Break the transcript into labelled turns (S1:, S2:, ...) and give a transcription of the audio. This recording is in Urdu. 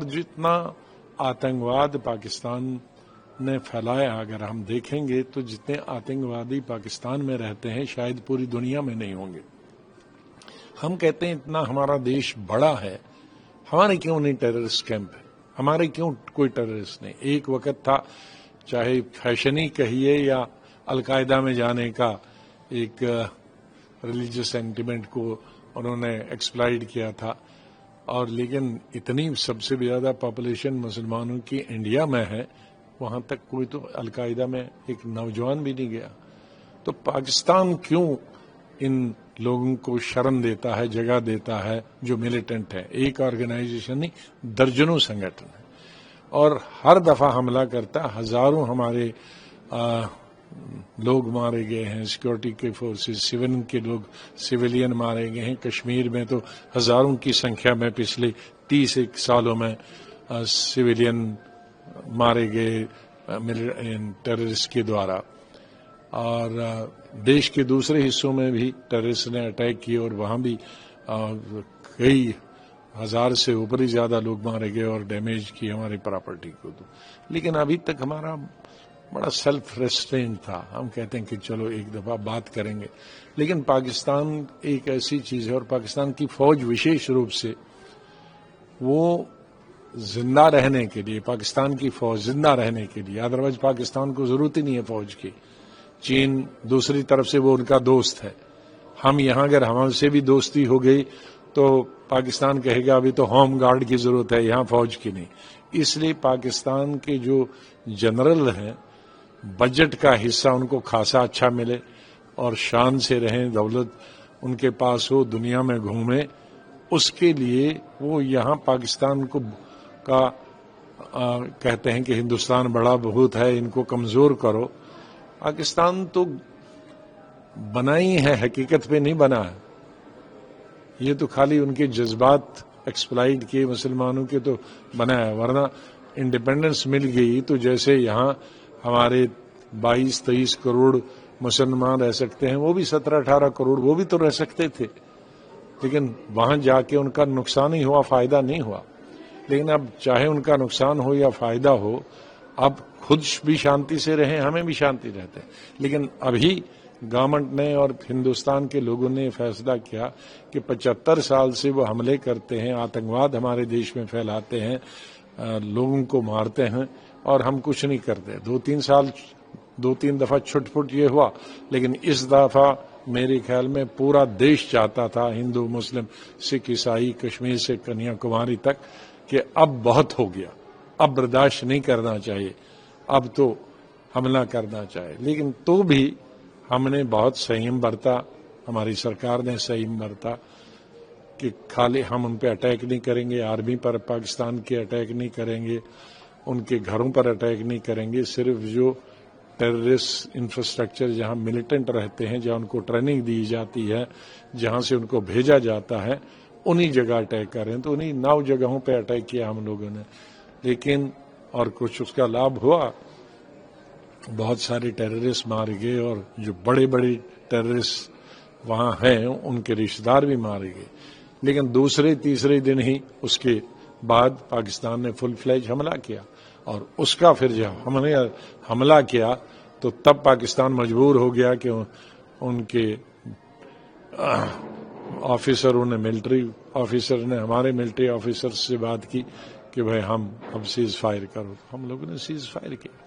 S1: جتنا آتنکواد پاکستان نے پھیلایا، اگر ہم دیکھیں گے تو جتنے آتنکوادی پاکستان میں رہتے ہیں شاید پوری دنیا میں نہیں ہوں گے۔ ہم کہتے ہیں اتنا ہمارا دیش بڑا ہے، ہمارے کیوں نہیں ٹیررسٹ کیمپ ہے، ہمارے کیوں کوئی ٹیررسٹ نہیں؟ ایک وقت تھا، چاہے فیشنی کہیے یا القاعدہ میں جانے کا، ایک ریلیجس سینٹیمنٹ کو انہوں نے ایکسپلائٹ کیا تھا، اور لیکن اتنی سب سے زیادہ پاپولیشن مسلمانوں کی انڈیا میں ہے، وہاں تک کوئی تو القاعدہ میں ایک نوجوان بھی نہیں گیا۔ تو پاکستان کیوں ان لوگوں کو شرم دیتا ہے، جگہ دیتا ہے جو ملیٹنٹ ہے؟ ایک آرگنائزیشن نہیں، درجنوں سنگٹھن ہے، اور ہر دفعہ حملہ کرتا، ہزاروں ہمارے لوگ مارے گئے ہیں، سیکورٹی کے فورسز، سویلین مارے گئے ہیں۔ کشمیر میں تو ہزاروں کی سنکھیا میں پچھلے 30 سالوں میں سویلین مارے گئے ٹیررسٹ کے دوارا، اور دیش کے دوسرے حصوں میں بھی ٹیررسٹ نے اٹیک کیے، اور وہاں بھی کئی ہزار سے اوپر ہی زیادہ لوگ مارے گئے اور ڈیمیج کی ہماری پراپرٹی کو۔ لیکن ابھی تک ہمارا بڑا سیلف ریسٹرینٹ تھا، ہم کہتے ہیں کہ چلو ایک دفعہ بات کریں گے، لیکن پاکستان ایک ایسی چیز ہے، اور پاکستان کی فوج وشیش روپ سے وہ زندہ رہنے کے لیے، پاکستان کی فوج زندہ رہنے کے لیے، ادروائز پاکستان کو ضرورت ہی نہیں ہے فوج کی۔ چین دوسری طرف سے وہ ان کا دوست ہے، ہم یہاں اگر ہم سے بھی دوستی ہو گئی تو پاکستان کہے گا ابھی تو ہوم گارڈ کی ضرورت ہے، یہاں فوج کی نہیں۔ اس لیے پاکستان کے جو جنرل ہیں، بجٹ کا حصہ ان کو خاصا اچھا ملے اور شان سے رہیں، دولت ان کے پاس ہو، دنیا میں گھومیں، اس کے لیے وہ یہاں پاکستان کو کہتے ہیں کہ ہندوستان بڑا بہت ہے، ان کو کمزور کرو۔ پاکستان تو بنا ہی ہے، حقیقت پہ نہیں بنا ہے، یہ تو خالی ان کے جذبات ایکسپلائٹ کیے مسلمانوں کے تو بنا ہے، ورنہ انڈیپینڈنس مل گئی تو جیسے یہاں ہمارے 22-23 کروڑ مسلمان رہ سکتے ہیں، وہ بھی 17-18 کروڑ وہ بھی تو رہ سکتے تھے، لیکن وہاں جا کے ان کا نقصان ہی ہوا، فائدہ نہیں ہوا۔ لیکن اب چاہے ان کا نقصان ہو یا فائدہ ہو، اب خود بھی شانتی سے رہیں، ہمیں بھی شانتی رہتے ہیں۔ لیکن ابھی گورنمنٹ نے اور ہندوستان کے لوگوں نے فیصلہ کیا کہ 75 سال سے وہ حملے کرتے ہیں، آتنکواد ہمارے دیش میں پھیلاتے ہیں، لوگوں کو مارتے ہیں، اور ہم کچھ نہیں کرتے۔ 2-3 دفعہ چھٹ پٹ یہ ہوا، لیکن اس دفعہ میرے خیال میں پورا دیش چاہتا تھا، ہندو مسلم سکھ عیسائی کشمیر سے کنیا کماری تک، کہ اب بہت ہو گیا، اب برداشت نہیں کرنا چاہیے، اب تو حملہ کرنا چاہیے۔ لیکن تو بھی ہم نے بہت سنیم برتا، ہماری سرکار نے سنیم برتا کہ خالی ہم ان پہ اٹیک نہیں کریں گے، آرمی پر پاکستان کے اٹیک نہیں کریں گے، ان کے گھروں پر اٹیک نہیں کریں گے، صرف جو ٹیررسٹ انفراسٹرکچر جہاں ملیٹنٹ رہتے ہیں، جہاں ان کو ٹریننگ دی جاتی ہے، جہاں سے ان کو بھیجا جاتا ہے، انہی جگہ اٹیک کر رہے ہیں۔ تو انہی 9 جگہوں پہ اٹیک کیا ہم لوگوں نے، لیکن اور کچھ اس کا لابھ ہوا، بہت سارے ٹیررسٹ مارے گئے، اور جو بڑے بڑے ٹیررسٹ وہاں ہیں ان کے رشتہ دار بھی مارے گئے۔ لیکن دوسرے تیسرے دن ہی اس کے بعد پاکستان نے فل فلیج حملہ کیا، اور اس کا پھر جب ہم نے حملہ کیا تو تب پاکستان مجبور ہو گیا کہ ان کے آفیسروں نے، ملٹری آفیسر نے ہمارے ملٹری آفیسر سے بات کی کہ بھائی ہم اب سیز فائر کرو، ہم لوگوں نے سیز فائر کیا۔